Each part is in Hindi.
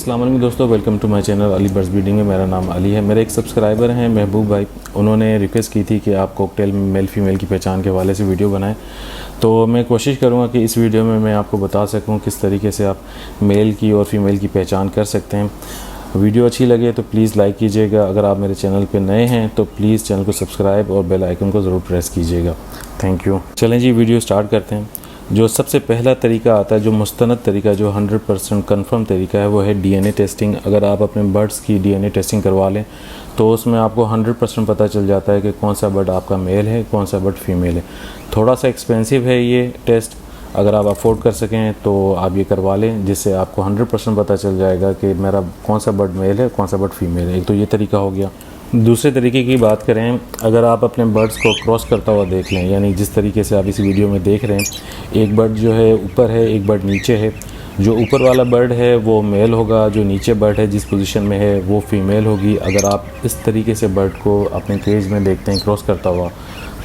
अस्सलाम वालेकुम दोस्तों, welcome to my channel Ali birds breeding में। मेरा नाम अली है। मेरे एक सब्सक्राइबर हैं महबूब भाई, उन्होंने रिक्वेस्ट की थी कि आप कॉकटेल मेल फीमेल की पहचान के हवाले से वीडियो बनाएं। तो मैं कोशिश करूंगा कि इस वीडियो में मैं आपको बता सकूं किस तरीके से आप मेल की और फीमेल की पहचान कर सकते हैं। वीडियो अच्छी लगे तो प्लीज़ लाइक कीजिएगा। अगर आप मेरे चैनल पर नए हैं तो प्लीज़ चैनल को सब्सक्राइब और बेल आइकन को ज़रूर प्रेस कीजिएगा। Thank you. चलें जी, वीडियो स्टार्ट करते हैं। जो सबसे पहला तरीका आता है, जो मुस्तनद तरीका, जो 100% कन्फर्म तरीका है, वो है डीएनए टेस्टिंग। अगर आप अपने बर्ड्स की डीएनए टेस्टिंग करवा लें तो उसमें आपको 100% पता चल जाता है कि कौन सा बर्ड आपका मेल है, कौन सा बर्ड फीमेल है। थोड़ा सा एक्सपेंसिव है ये टेस्ट, अगर आप अफोर्ड कर सकें तो आप ये करवा लें, जिससे आपको 100% पता चल जाएगा कि मेरा कौन सा बर्ड मेल है, कौन सा बर्ड फीमेल है। एक तो ये तरीका हो गया। दूसरे तरीके की बात करें, अगर आप अपने बर्ड्स को क्रॉस करता हुआ देख लें, यानी जिस तरीके से आप इस वीडियो में देख रहे हैं, एक बर्ड जो है ऊपर है, एक बर्ड नीचे है। जो ऊपर वाला बर्ड है वो मेल होगा, जो नीचे बर्ड है जिस पोजीशन में है वो फीमेल होगी। अगर आप इस तरीके से बर्ड को अपने केज में देखते हैं क्रॉस करता हुआ,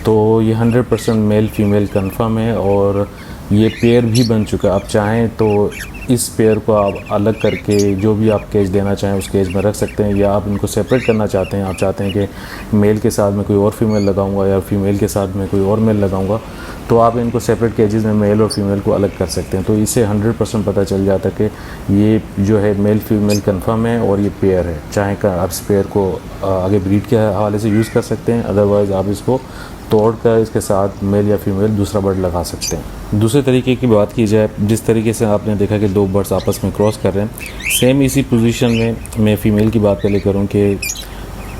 तो ये 100% मेल फीमेल कंफर्म है और ये पेयर भी बन चुका है। आप चाहें तो इस पेयर को आप अलग करके जो भी आप केज देना चाहें उस केज में रख सकते हैं, या आप इनको सेपरेट करना चाहते हैं, आप चाहते हैं कि मेल के साथ में कोई और फीमेल लगाऊंगा या फीमेल के साथ में कोई और मेल लगाऊंगा, तो आप इनको सेपरेट केजेस में मेल और फीमेल को अलग कर सकते हैं। तो इससे 100% पता चल जाता है कि ये जो है मेल फीमेल कंफर्म है और ये पेयर है। चाहे आप इस पेयर को आगे ब्रीड के हवाले से यूज़ कर सकते हैं, अदरवाइज़ आप इसको तोड़ कर इसके साथ मेल या फीमेल दूसरा बर्ड लगा सकते हैं। दूसरे तरीके की बात की जाए, जिस तरीके से आपने देखा कि दो बर्ड्स आपस में क्रॉस कर रहे हैं, सेम इसी पोजीशन में मैं फ़ीमेल की बात पहले करूं कि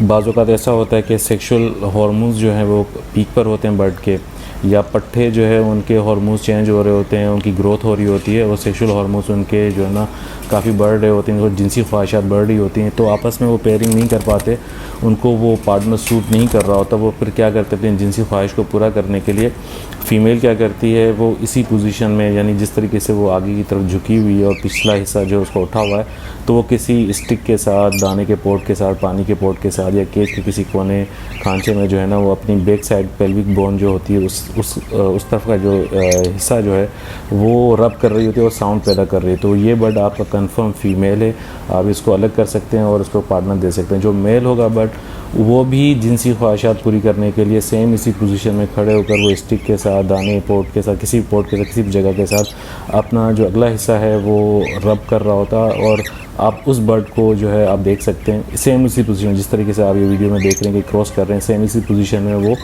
बाज़ औक़ात ऐसा होता है कि सेक्सुअल हार्मोन्स जो हैं वो पीक पर होते हैं बर्ड के, या पट्ठे जो है उनके हार्मोन्स चेंज हो रहे होते हैं, उनकी ग्रोथ हो रही होती है और सेक्सुअल हार्मोन्स उनके जो है ना काफ़ी बढ़ रहे होते हैं, और जिनसी ख्वाहिशात बढ़ रही होती हैं, तो आपस में वो पेयरिंग नहीं कर पाते, उनको वो पार्टनर सूट नहीं कर रहा होता। वो फिर क्या करते हैं, जिनसी ख्वाहिश को पूरा करने के लिए फ़ीमेल क्या करती है, वो इसी पोजीशन में, यानी जिस तरीके से वो आगे की तरफ झुकी हुई है और पिछला हिस्सा जो उसका उठा हुआ है, तो वो किसी स्टिक के साथ, दाने के पोर्ट के साथ, पानी के पोर्ट के साथ, या केज के किसी कोने खांचे में जो है ना, वो अपनी बैक साइड पेल्विक बोन जो होती है उस तरफ का जो हिस्सा जो है वो रब कर रही होती है और साउंड पैदा कर रही है। तो ये बर्ड आपका कंफर्म फीमेल है। आप इसको अलग कर सकते हैं और इसको पार्टनर दे सकते हैं। जो मेल होगा बर्ड, वो भी जिनसी ख्वाहिशात पूरी करने के लिए सेम इसी पोजीशन में खड़े होकर वो स्टिक के साथ, दाने पोर्ट के साथ, किसी पोर्ट के साथ, किसी भी जगह के साथ अपना जो अगला हिस्सा है वो रब कर रहा होता है, और आप उस बर्ड को जो है आप देख सकते हैं सेम इसी पोजीशन, जिस तरीके से आप ये वीडियो में देख रहे हैं कि क्रॉस कर रहे हैं, सेम इसी पोजीशन में वो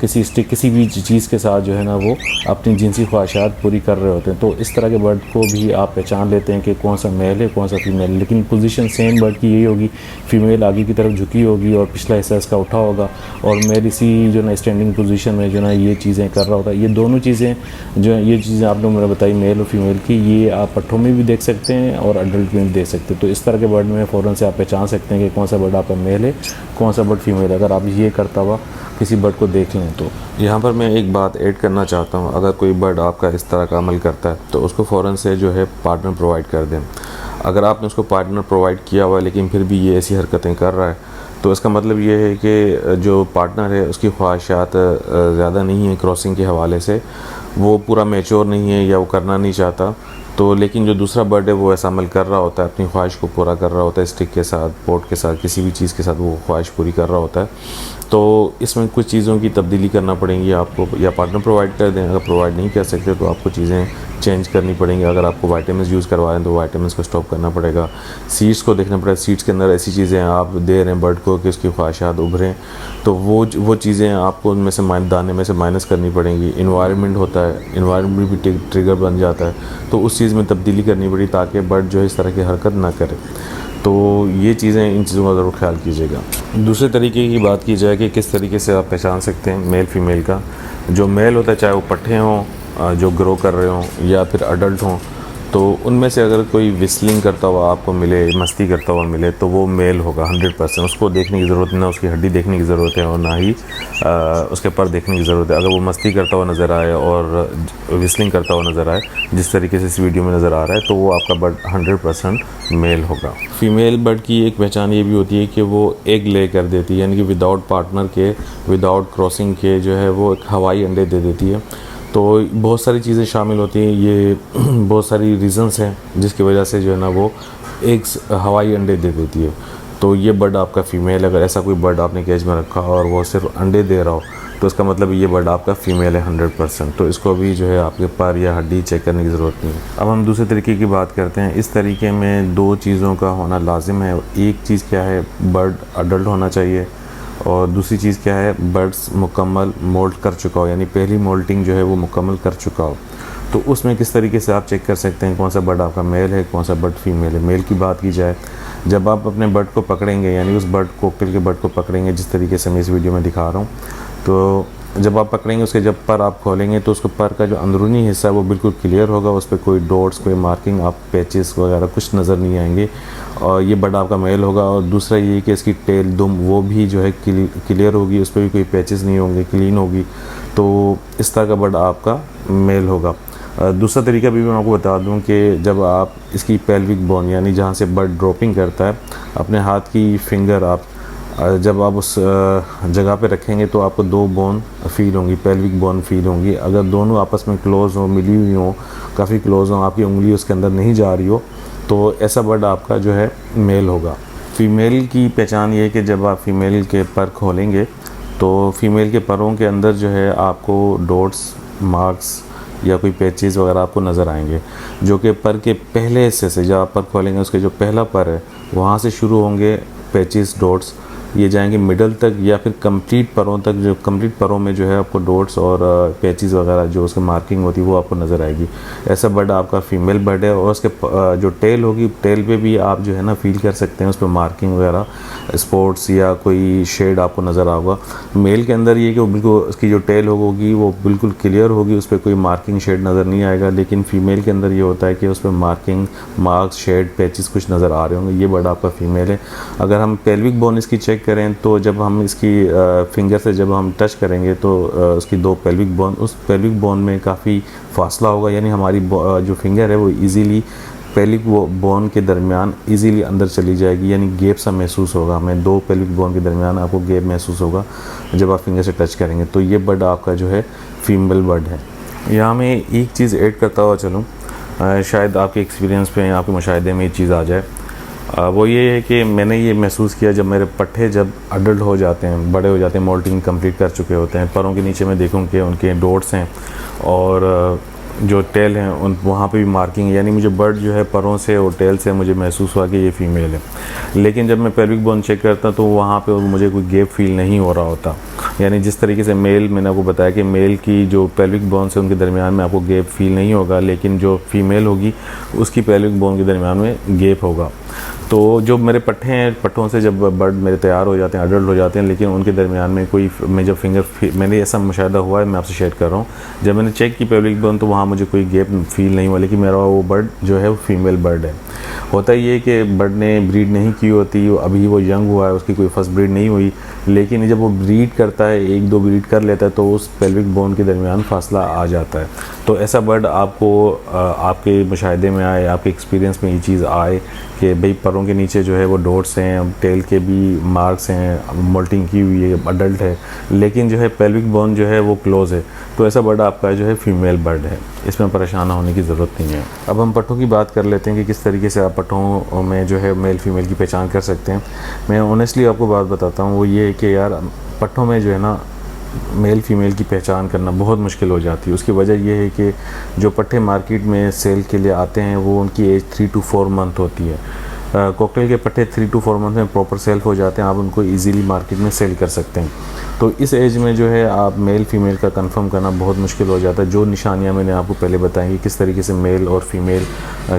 किसी स्टिक, किसी भी चीज़ के साथ जो है ना वो अपनी जिनसी ख्वाहिशात पूरी कर रहे होते हैं। तो इस तरह के बर्ड को भी आप पहचान लेते हैं कि कौन सा मेल है, कौन सा फीमेल है। लेकिन पोजीशन सेम बर्ड की यही होगी, फीमेल आगे की तरफ झुकी होगी और पिछला हिस्सा इसका उठा होगा, और मेल इसी जो ना स्टैंडिंग पोजीशन में जो ना ये चीज़ें कर रहा होता है। ये दोनों चीज़ें जो ये चीज़ें आपने मुझे बताई मेल और फीमेल की, ये आप पट्ठों में भी देख सकते हैं और अडल्ट में भी देख सकते हैं। तो इस तरह के बर्ड में फ़ौरन से आप पहचान सकते हैं कि कौन सा बर्ड आपका मेल है, कौन सा बर्ड फीमेल है, अगर आप ये करता हुआ किसी बर्ड को देख लें। तो यहाँ पर मैं एक बात ऐड करना चाहता हूँ, अगर कोई बर्ड आपका इस तरह का अमल करता है तो उसको फ़ौरन से जो है पार्टनर प्रोवाइड कर दें। अगर आपने उसको पार्टनर प्रोवाइड किया हुआ है लेकिन फिर भी ये ऐसी हरकतें कर रहा है, तो इसका मतलब ये है कि जो पार्टनर है उसकी ख्वाहिशात ज़्यादा नहीं है क्रॉसिंग के हवाले से, वो पूरा मैच्योर नहीं है या वो करना नहीं चाहता। तो लेकिन जो दूसरा बर्ड है वो ऐसा अमल कर रहा होता है, अपनी ख्वाहिश को पूरा कर रहा होता है, स्टिक के साथ, पोर्ट के साथ, किसी भी चीज़ के साथ वो ख्वाहिश पूरी कर रहा होता है। तो इसमें कुछ चीज़ों की तब्दीली करना पड़ेंगी आपको, या पार्टनर प्रोवाइड कर दें। अगर प्रोवाइड नहीं कर सकते तो आपको चीज़ें चेंज करनी पड़ेंगी। अगर आपको वाइटामिन्स यूज़ करवा रहे हैं तो वाइटामिन्स को स्टॉप करना पड़ेगा। सीड्स को देखना पड़ेगा, सीड्स के अंदर ऐसी चीज़ें आप दे रहे हैं बर्ड को कि उसकी ख्वाहिशात उभरें, तो वो चीज़ें आपको उनमें से दाने में से माइनस करनी पड़ेंगी। इन्वायरमेंट होता है, इन्वायरमेंट भी ट्रिगर बन जाता है, तो उस चीज़ में तब्दीली करनी पड़ी ताकि बर्ड जो है इस तरह की हरकत ना करे। तो ये चीज़ें, इन चीज़ों का ज़रूर ख्याल कीजिएगा। दूसरे तरीके की बात की जाए कि किस तरीके से आप पहचान सकते हैं मेल फीमेल का। जो मेल होता है, चाहे वो पट्ठे हों जो ग्रो कर रहे हों या फिर अडल्ट हों, तो उनमें से अगर कोई विस्लिंग करता हुआ आपको मिले, मस्ती करता हुआ मिले, तो वो मेल होगा 100%। उसको देखने की ज़रूरत नहीं, ना उसकी हड्डी देखने की ज़रूरत है और ना ही उसके पर देखने की ज़रूरत है। अगर वो मस्ती करता हुआ नज़र आए और विस्लिंग करता हुआ नज़र आए, जिस तरीके से इस वीडियो में नज़र आ रहा है, तो वो आपका बर्ड 100% मेल होगा। फीमेल बर्ड की एक पहचान ये भी होती है कि वो एग ले कर देती है, यानी कि विदाउट पार्टनर के, विदाउट क्रॉसिंग के जो है वो एक हवाई अंडे दे देती है। तो बहुत सारी चीज़ें शामिल होती हैं, ये बहुत सारी रीज़न्स हैं जिसकी वजह से जो है ना वो एग्स हवाई अंडे दे देती है। तो ये बर्ड आपका फ़ीमेल, अगर ऐसा कोई बर्ड आपने केज में रखा हो और वो सिर्फ अंडे दे रहा हो तो इसका मतलब ये बर्ड आपका फ़ीमेल है 100%। तो इसको भी जो है आपके पर या हड्डी चेक करने की ज़रूरत नहीं है। अब हम दूसरे तरीके की बात करते हैं। इस तरीके में 2 चीज़ों का होना लाजिम है। एक चीज़ क्या है, बर्ड अडल्ट होना चाहिए, और दूसरी चीज़ क्या है, बर्ड्स मुकम्मल मोल्ट कर चुका हो, यानी पहली मोल्टिंग जो है वो मुकम्मल कर चुका हो। तो उसमें किस तरीके से आप चेक कर सकते हैं कौन सा बर्ड आपका मेल है, कौन सा बर्ड फीमेल है। मेल की बात की जाए, जब आप अपने बर्ड को पकड़ेंगे, यानी उस बर्ड कॉकटेल के बर्ड को पकड़ेंगे जिस तरीके से मैं इस वीडियो में दिखा रहा हूँ, तो जब आप पकड़ेंगे उसके जब पर आप खोलेंगे तो उसके पर का जो अंदरूनी हिस्सा है वो बिल्कुल क्लियर होगा। उस पर कोई डॉट्स, कोई मार्किंग, आप पैचेस वगैरह कुछ नज़र नहीं आएंगे, और ये बर्ड आपका मेल होगा। और दूसरा ये कि इसकी टेल, दुम, वो भी जो है क्लियर होगी, उस पर भी कोई पैचेस नहीं होंगे, क्लीन होगी। तो इस तरह का बर्ड आपका मेल होगा। दूसरा तरीका भी मैं आपको बता दूं कि जब आप इसकी पेल्विक बोन, यानी जहाँ से बर्ड ड्रॉपिंग करता है, अपने हाथ की फिंगर आप जब आप उस जगह पे रखेंगे तो आपको 2 बोन फील होंगी, पेल्विक बोन फील होंगी। अगर दोनों आपस में क्लोज़ हो, मिली हुई हो, काफ़ी क्लोज़ हो, आपकी उंगली उसके अंदर नहीं जा रही हो, तो ऐसा बर्ड आपका जो है मेल होगा। फ़ीमेल की पहचान ये है कि जब आप फ़ीमेल के पर खोलेंगे तो फ़ीमेल के परों के अंदर जो है आपको डॉट्स, मार्क्स या कोई पैचेस वगैरह आपको नज़र आएंगे, जो कि पर के पहले हिस्से से, जब आप पर खोलेंगे उसके जो पहला पर है वहाँ से शुरू होंगे पैचेस, डॉट्स, ये जाएंगे मिडल तक या फिर कंप्लीट परों तक। जो कंप्लीट परों में जो है आपको डॉट्स और पैचेस वगैरह जो उसकी मार्किंग होती है वो आपको नज़र आएगी। ऐसा बर्ड आपका फ़ीमेल बर्ड है। और उसके जो टेल होगी, टेल पे भी आप जो है ना फील कर सकते हैं, उस पर मार्किंग वगैरह, स्पॉट्स या कोई शेड आपको नज़र आएगा। मेल के अंदर ये कि वो बिल्कुल उसकी जो टेल होगी वो बिल्कुल क्लियर होगी, उस पर कोई मार्किंग शेड नज़र नहीं आएगा। लेकिन फ़ीमेल के अंदर ये होता है कि उस पर मार्किंग, मार्क्स, शेड, पैचेस कुछ नज़र आ रहे होंगे। ये बर्ड आपका फ़ीमेल है। अगर हम पेल्विक बोन इसकी चेक करें तो जब हम इसकी फिंगर से जब हम टच करेंगे तो उसकी 2 पेल्विक बोन, उस पेल्विक बोन में काफ़ी फासला होगा, यानी हमारी जो फिंगर है वो इजीली पेल्विक बोन के दरमियान इजीली अंदर चली जाएगी, यानी गैप सा महसूस होगा हमें। 2 पेल्विक बोन के दरमियान आपको गैप महसूस होगा जब आप फिंगर से टच करेंगे। तो ये बर्ड आपका जो है फीमेल बर्ड है। यहाँ मैं एक चीज़ ऐड करता हुआ चलूँ, शायद आपके एक्सपीरियंस पे, आपके मुशाहिदे में ये चीज़ आ जाए। वो ये है कि मैंने ये महसूस किया जब मेरे पट्ठे जब अडल्ट हो जाते हैं, बड़े हो जाते हैं, मोल्टिंग कंप्लीट कर चुके होते हैं, परों के नीचे मैं देखूँ कि उनके डॉट्स हैं और जो टेल हैं उन वहाँ पे भी मार्किंग है, यानी मुझे बर्ड जो है परों से और टेल से मुझे महसूस हुआ कि ये फ़ीमेल है। लेकिन जब मैं पेल्विक बोन चेक करता तो वहाँ पे मुझे कोई गैप फील नहीं हो रहा होता। यानी जिस तरीके से मेल, मैंने आपको बताया कि मेल की जो पेल्विक बोन से उनके दरमियान में आपको गैप फील नहीं होगा, लेकिन जो फीमेल होगी उसकी पेल्विक बोन के दरमियान में गैप होगा। तो जो मेरे पट्ठे हैं, पट्ठों से जब बर्ड मेरे तैयार हो जाते हैं, अडल्ट हो जाते हैं, लेकिन उनके दरमियान में कोई, मैं जब मैंने ऐसा मुशाहिदा हुआ है, मैं आपसे शेयर कर रहा हूँ। जब मैंने चेक की पेल्विक बोन तो वहाँ मुझे कोई गैप फील नहीं हुआ, लेकिन मेरा वो बर्ड जो है वो फीमेल बर्ड है। होता ये कि बर्ड ने ब्रीड नहीं की होती, अभी वो यंग हुआ है, उसकी कोई फर्स्ट ब्रीड नहीं हुई, लेकिन जब वो ब्रीड करता है, 1-2 ब्रीड कर लेता है, तो उस पेल्विक बोन के दरमियान फासला आ जाता है। तो ऐसा बर्ड आपको आपके मुशाहिदे में आए, आपके एक्सपीरियंस में ये चीज़ आए कि भाई परों के नीचे जो है वो डॉट्स हैं, टेल के भी मार्क्स हैं, मोल्टिंग की हुई है, अडल्ट है, लेकिन जो है पेल्विक बोन जो है वो क्लोज़ है, तो ऐसा बर्ड आपका जो है फीमेल बर्ड है। इसमें परेशान होने की ज़रूरत नहीं है। अब हम पट्ठों की बात कर लेते हैं कि किस तरीके से आप पट्ठों में जो है मेल फीमेल की पहचान कर सकते हैं। मैं ऑनेस्टली आपको बात बताता हूँ, वो ये है कि यार पट्ठों में जो है ना मेल फीमेल की पहचान करना बहुत मुश्किल हो जाती है। उसकी वजह यह है कि जो पट्ठे मार्केट में सेल के लिए आते हैं वो उनकी एज 3 to 4 मंथ होती है। कॉकटेल के पट्ठे 3 to 4 मंथ में प्रॉपर सेल हो जाते हैं, आप उनको इजीली मार्केट में सेल कर सकते हैं। तो इस एज में जो है आप मेल फीमेल का कंफर्म करना बहुत मुश्किल हो जाता है। जो निशानियां मैंने आपको पहले बताई कि किस तरीके से मेल और फीमेल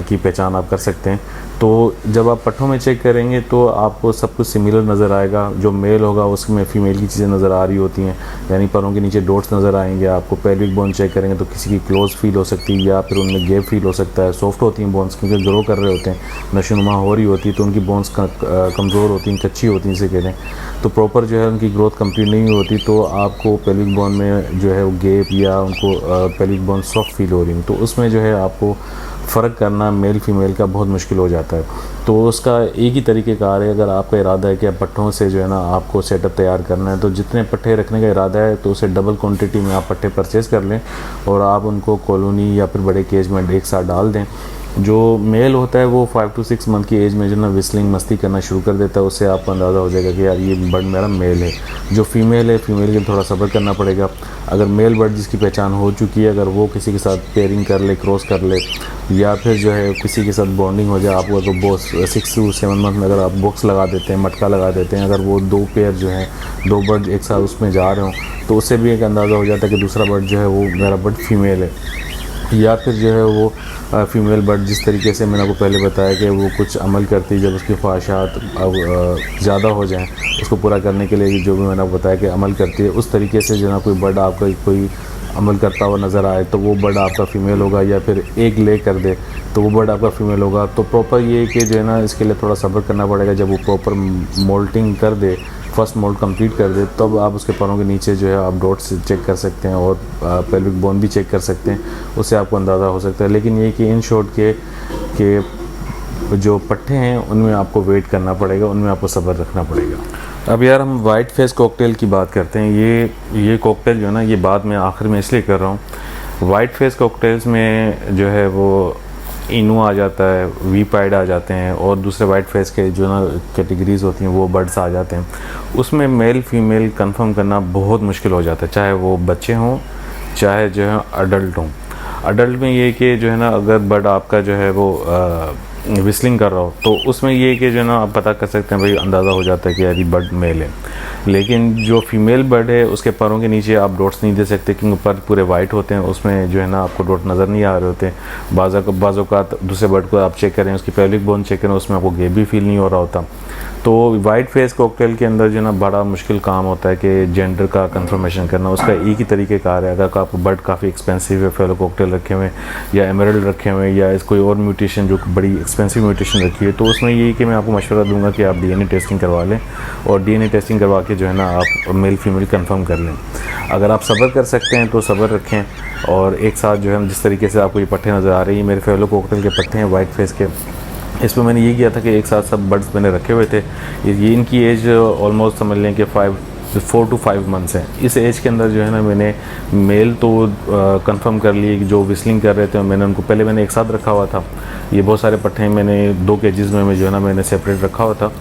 की पहचान आप कर सकते हैं। तो जब आप पट्ठों में चेक करेंगे तो आपको सब कुछ सिमिलर नज़र आएगा। जो मेल होगा उसमें फ़ीमेल की चीज़ें नज़र आ रही होती हैं, यानी परों के नीचे डॉट्स नज़र आएंगे। आपको पेल्विक बोन चेक करेंगे तो किसी की क्लोज फील हो सकती है या फिर उनमें गैप फील हो सकता है। सॉफ्ट होती हैं बोन्स क्योंकि ग्रो कर रहे होते हैं, नशोनुमा हो रही होती है, तो उनकी बोन्स कमज़ोर होती हैं, कच्ची होती हैं, इसे कहते हैं। तो प्रॉपर जो है उनकी ग्रोथ कंप्लीट नहीं होती, तो आपको पेल्विक बोन में जो है वो गैप या उनको पेल्विक बोन सॉफ्ट फील हो रही है, तो उसमें जो है आपको फ़र्क करना मेल फीमेल का बहुत मुश्किल हो जाता है। तो उसका एक ही तरीक़ेकार है, अगर आपका इरादा है कि आप पट्ठों से जो है ना आपको सेटअप तैयार करना है, तो जितने पट्ठे रखने का इरादा है तो उसे डबल क्वांटिटी में आप पट्ठे परचेज़ कर लें और आप उनको कॉलोनी या फिर बड़े केज में एक साथ डाल दें। जो मेल होता है वो 5 to 6 मंथ की एज में जो ना विस्लिंग मस्ती करना शुरू कर देता है, उससे आपको अंदाज़ा हो जाएगा कि यार ये बर्ड मेरा मेल है। जो फीमेल है, फीमेल के लिए थोड़ा सब्र करना पड़ेगा। अगर मेल बर्ड जिसकी पहचान हो चुकी है, अगर वो किसी के साथ पेयरिंग कर ले, क्रॉस कर ले, या फिर जो है किसी के साथ बॉन्डिंग हो जाए, आपको तो बॉक्स 6 to 7 मंथ में अगर आप बॉक्स लगा देते हैं, मटका लगा देते हैं, अगर वो 2 पेयर जो है 2 बर्ड एक साथ उसमें जा रहे हों, तो उससे भी एक अंदाज़ा हो जाता है कि दूसरा बर्ड जो है वो मेरा बर्ड फीमेल है। या फिर जो है वो फ़ीमेल बर्ड जिस तरीके से मैंने आपको पहले बताया कि वो कुछ अमल करती है, जब उसकी ख्वाहिशात ज़्यादा हो जाएं, उसको पूरा करने के लिए जो भी मैंने आपको बताया कि अमल करती है, उस तरीके से जो है कोई बर्ड आपका कोई अमल करता हुआ नज़र आए तो वो बर्ड आपका फ़ीमेल होगा। या फिर एक ले कर दे तो वो बर्ड आपका फ़ीमेल होगा। तो प्रॉपर ये कि जो है ना इसके लिए थोड़ा सब्र करना पड़ेगा। जब वो प्रॉपर मोल्टिंग कर दे, फर्स्ट मोल्ड कंप्लीट कर दे, तब आप उसके पैरों के नीचे जो है आप डॉट्स चेक कर सकते हैं और पेल्विक बोन भी चेक कर सकते हैं, उससे आपको अंदाज़ा हो सकता है। लेकिन ये कि इन शॉर्ट के जो पट्टे हैं उनमें आपको वेट करना पड़ेगा, उनमें आपको सब्र रखना पड़ेगा। अब यार हम वाइट फेस कॉकटेल की बात करते हैं। ये कॉकटेल जो है ना, ये बात मैं आखिर में इसलिए कर रहा हूँ। वाइट फेस कॉकटेल्स में जो है वो इनू आ जाता है, वी पाइड आ जाते हैं, और दूसरे वाइट फेस के जो ना कैटेगरीज़ होती हैं वो बर्ड्स आ जाते हैं। उसमें मेल फीमेल कंफर्म करना बहुत मुश्किल हो जाता है, चाहे वो बच्चे हों चाहे जो है अडल्ट हों। अडल्ट में ये कि जो है ना अगर बर्ड आपका जो है वो विस्लिंग कर रहा हो तो उसमें ये कि जो है ना आप पता कर सकते हैं, भाई अंदाज़ा हो जाता है कि यार ये बर्ड मेल है। लेकिन जो फीमेल बर्ड है उसके पैरों के नीचे आप डॉट्स नहीं दे सकते क्योंकि पर पूरे वाइट होते हैं, उसमें जो है ना आपको डॉट नज़र नहीं आ रहे होते। बाज़ों का दूसरे बर्ड को आप चेक करें, उसकी पेल्विक बोन चेक करें, उसमें आपको गैप भी फील नहीं हो रहा होता। तो वाइट फेस कॉकटेल के अंदर जो है ना बड़ा मुश्किल काम होता है कि जेंडर का कंफर्मेशन करना। उसका एक ही तरीक़ेकार है, अगर आपको बर्ड काफ़ी एक्सपेंसिव है, फेलो कॉकटेल रखे हुए या एमरल्ड रखे हुए या इस कोई और म्यूटेशन जो बड़ी एक्सपेंसिव म्यूटेशन रखी है, तो उसमें यही कि मैं आपको मशवरा दूंगा कि आप डीएनए टेस्टिंग करवा लें और डीएनए टेस्टिंग करवा के जो है ना आप मेल फीमेल कंफर्म कर लें। अगर आप सब्र कर सकते हैं तो सब्र रखें, और एक साथ जो है जिस तरीके से आपको ये पट्टे नज़र आ रही है, मेरे फेलो कॉकटेल के पट्टे हैं वाइट फेस के। इसमें मैंने ये किया था कि एक साथ सब बर्ड्स मैंने रखे हुए थे। ये इनकी एज ऑलमोस्ट समझ लें कि 4 to 5 मंथ्स हैं। इस एज के अंदर जो है ना मैंने मेल तो कंफर्म कर लिए जो विस्लिंग कर रहे थे, मैंने उनको पहले मैंने एक साथ रखा हुआ था। ये बहुत सारे पट्टे मैंने 2 केजेस में जो है ना मैंने सेपरेट रखा हुआ था।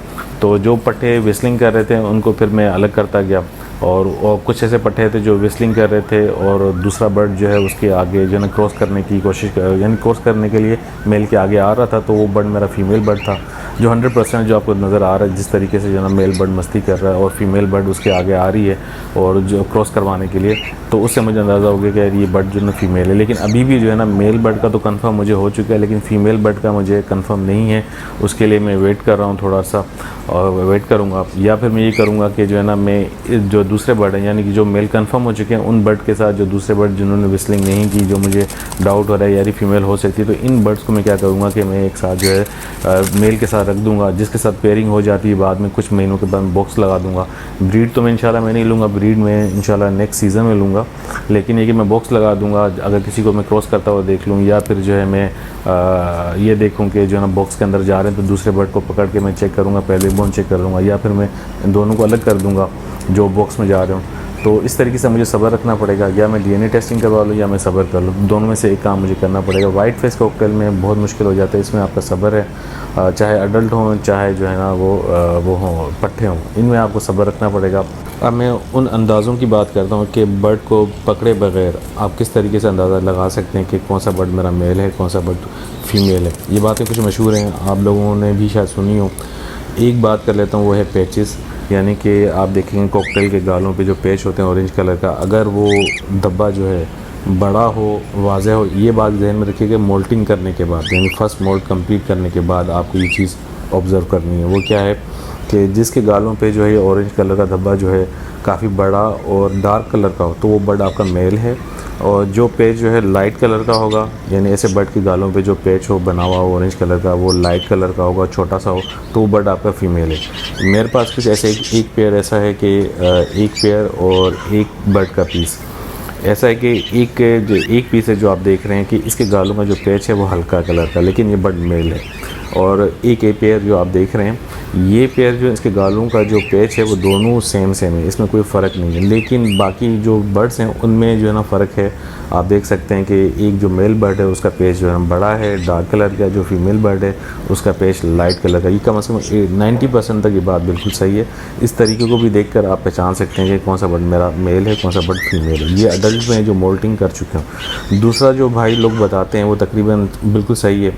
तो जो पट्टे विस्लिंग कर रहे थे उनको फिर मैं अलग करता गया, और कुछ ऐसे पट्टे थे जो विस्लिंग कर रहे थे और दूसरा बर्ड जो है उसके आगे जो है ना क्रॉस करने की कोशिश यानी क्रॉस करने के लिए मेल के आगे आ रहा था, तो वो बर्ड मेरा फीमेल बर्ड था। जो 100% जो आपको नज़र आ रहा है जिस तरीके से जो है ना मेल बर्ड मस्ती कर रहा है और फीमेल बर्ड उसके आगे आ रही है और जो क्रॉस करवाने के लिए, तो उससे मुझे अंदाज़ा हो गया कि यार ये बर्ड जो है ना फीमेल है। लेकिन अभी भी जो है ना मेल बर्ड का तो कंफर्म मुझे हो चुका है, लेकिन फ़ीमेल बर्ड का मुझे कंफर्म नहीं है। उसके लिए मैं वेट कर रहा हूँ थोड़ा सा, और वेट करूँगा, या फिर मैं ये करूँगा कि जो है ना मैं जो दूसरे बर्ड हैं यानी कि जो मेल कंफर्म हो चुके हैं उन बर्ड के साथ जो दूसरे बर्ड जिन्होंने विस्लिंग नहीं की, जो मुझे डाउट हो रहा है यार फीमेल हो सकती है, तो इन बर्ड्स को मैं क्या करूँगा कि मैं एक साथ जो है मेल के साथ रख दूँगा, जिसके साथ पेयरिंग हो जाती है बाद में कुछ महीनों के बाद बॉक्स लगा दूँगा। ब्रीड तो मैं इंशाल्लाह मैं नहीं लूँगा, ब्रीड में इंशाल्लाह नेक्स्ट सीज़न में लूँगा, लेकिन ये कि मैं बॉक्स लगा दूँगा। अगर किसी को मैं क्रॉस करता हुआ देख लूँ या फिर जो है मैं ये देखूँ कि जो है ना बॉक्स के अंदर जा रहे हैं, तो दूसरे बर्ड को पकड़ के मैं चेक करूँगा, पहले बोन चेक कर लूँगा, या फिर मैं दोनों को अलग कर दूँगा जो बॉक्स में जा रहे हूँ। तो इस तरीके से मुझे सब्र रखना पड़ेगा, या मैं डीएनए टेस्टिंग करवा लूँ या मैं सब्र कर लूँ, दोनों में से एक काम मुझे करना पड़ेगा। वाइट फेस कॉकटेल में बहुत मुश्किल हो जाता है, इसमें आपका सब्र है, चाहे अडल्ट हों चाहे जो है ना वो हों पट्टे हों, इनमें आपको सब्र रखना पड़ेगा। अब मैं उन अंदाज़ों की बात करता हूँ कि बर्ड को पकड़े बगैर आप किस तरीके से अंदाज़ा लगा सकते हैं कि कौन सा बर्ड मेरा मेल है, कौन सा बर्ड फीमेल है। ये बातें कुछ मशहूर हैं, आप लोगों ने भी शायद सुनी हो। एक बात कर लेता हूँ, वो है पैचेस, यानी कि आप देखेंगे कॉकटेल के गालों पे जो पैच होते हैं ऑरेंज कलर का, अगर वो धब्बा जो है बड़ा हो, वाज़ेह हो, ये बात ध्यान में रखिए कि मोल्टिंग करने के बाद यानी फर्स्ट मोल्ट कंप्लीट करने के बाद आपको ये चीज़ ऑब्ज़र्व करनी है। वो क्या है कि जिसके गालों पे जो है ऑरेंज कलर का धब्बा जो है काफ़ी बड़ा और डार्क कलर का हो, तो वो बर्ड आपका मेल है। और जो पेच जो है लाइट कलर का होगा, यानी ऐसे बर्ड के गालों पे जो पेच हो बना हुआ हो ऑरेंज कलर का, वो लाइट कलर का होगा, छोटा सा हो, तो वो बर्ड आपका फीमेल है। मेरे पास कुछ ऐसे एक पेयर ऐसा है कि एक पेयर और एक बर्ड का पीस ऐसा है कि एक पीस है जो आप देख रहे हैं कि इसके गालों का जो पेच है वो हल्का कलर का, लेकिन ये बर्ड मेल है। और एक पेयर जो आप देख रहे हैं ये पेयर जो इसके गालों का जो पैच है वो दोनों सेम है, इसमें कोई फ़र्क नहीं है। लेकिन बाकी जो बर्ड्स हैं उनमें जो है ना फ़र्क है। आप देख सकते हैं कि एक जो मेल बर्ड है उसका पेच जो है ना बड़ा है डार्क कलर का, जो फीमेल बर्ड है उसका पेच लाइट कलर का। ये कम से कम 90% तक ये बात बिल्कुल सही है। इस तरीके को भी देखकर आप पहचान सकते हैं कि कौन सा बर्ड मेरा मेल है, कौन सा बर्ड फीमेल है। ये अडल्ट में जो मोल्टिंग कर चुके हैं। दूसरा जो भाई लोग बताते हैं वो तकरीबन बिल्कुल सही है,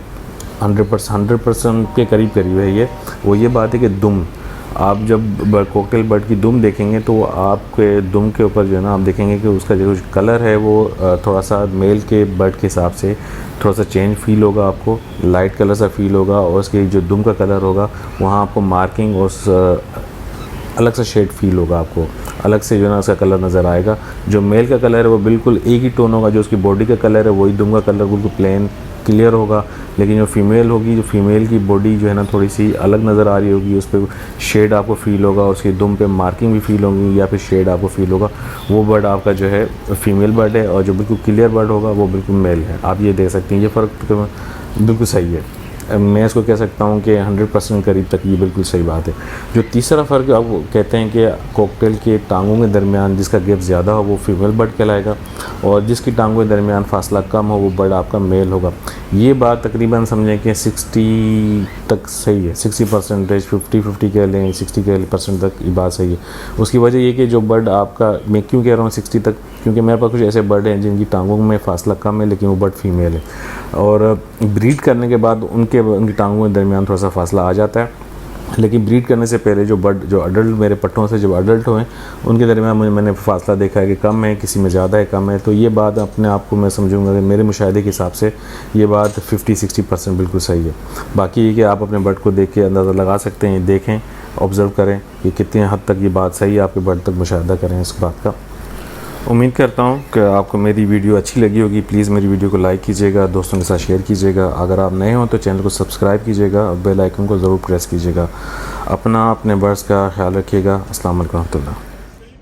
100% के करीब है ये। वो ये बात है कि दुम, आप जब कॉकटेल बर्ड की दुम देखेंगे तो आपके दुम के ऊपर जो है ना आप देखेंगे कि उसका जो कलर है वो थोड़ा सा मेल के बर्ड के हिसाब से थोड़ा सा चेंज फील होगा, आपको लाइट कलर सा फील होगा। और उसके जो दुम का कलर होगा वहाँ आपको मार्किंग और अलग सा शेड फील होगा, आपको अलग से जो है ना उसका कलर नज़र आएगा। जो मेल का कलर है वो बिल्कुल एक ही टोन होगा, जो उसकी बॉडी का कलर है वही दुम का कलर बिल्कुल प्लेन क्लियर होगा। लेकिन जो फीमेल होगी, जो फीमेल की बॉडी जो है ना थोड़ी सी अलग नज़र आ रही होगी, उस पर शेड आपको फील होगा, उसकी दुम पे मार्किंग भी फील होगी या फिर शेड आपको फील होगा। वो बर्ड आपका जो है फीमेल बर्ड है, और जो बिल्कुल क्लियर बर्ड होगा वो बिल्कुल मेल है। आप ये देख सकते हैं, ये फ़र्क बिल्कुल सही है। मैं इसको कह सकता हूँ कि 100% करीब तक ये बिल्कुल सही बात है। जो तीसरा फ़र्क आप कहते हैं कि कॉकटेल के टांगों के दरमियान जिसका गैप ज़्यादा हो वो फीमेल बर्ड कहलाएगा, और जिसकी टांगों के दरमियान फासला कम हो वो बर्ड आपका मेल होगा। ये बात तकरीबन समझें कि 60 तक सही है, 60%, 50-50 कह लें, 60% तक ये बात सही है। उसकी वजह ये कि जो बर्ड आपका, मैं क्यों कह रहा हूँ 60 तक, क्योंकि मेरे पास कुछ ऐसे बर्ड हैं जिनकी टांगों में फासला कम है लेकिन वो बर्ड फीमेल है, और ब्रीड करने के बाद उनकी टांगों के दरमियान थोड़ा सा फासला आ जाता है। लेकिन ब्रीड करने से पहले जो बर्ड, जो अडल्ट मेरे पट्टों से जब अडल्ट हुए उनके दरमियान मैंने फासला देखा है कि कम है, किसी में ज़्यादा है, कम है। तो ये बात अपने आप को मैं समझूंगा कि मेरे मुशाहिदे के हिसाब से ये बात 50-60% बिल्कुल सही है। बाकी ये कि आप अपने बर्ड को देख के अंदाज़ा लगा सकते हैं, देखें, ऑब्ज़र्व करें कि कितने हद तक ये बात सही है, आपके बर्ड तक मुशाहिदा करें इस बात का। उम्मीद करता हूँ कि आपको मेरी वीडियो अच्छी लगी होगी। प्लीज़ मेरी वीडियो को लाइक कीजिएगा, दोस्तों के साथ शेयर कीजिएगा। अगर आप नए हो तो चैनल को सब्सक्राइब कीजिएगा और बेल आइकन को ज़रूर प्रेस कीजिएगा। अपने बर्ड्स का ख्याल रखिएगा। अस्सलाम वालेकुम रहमतुल्लाह।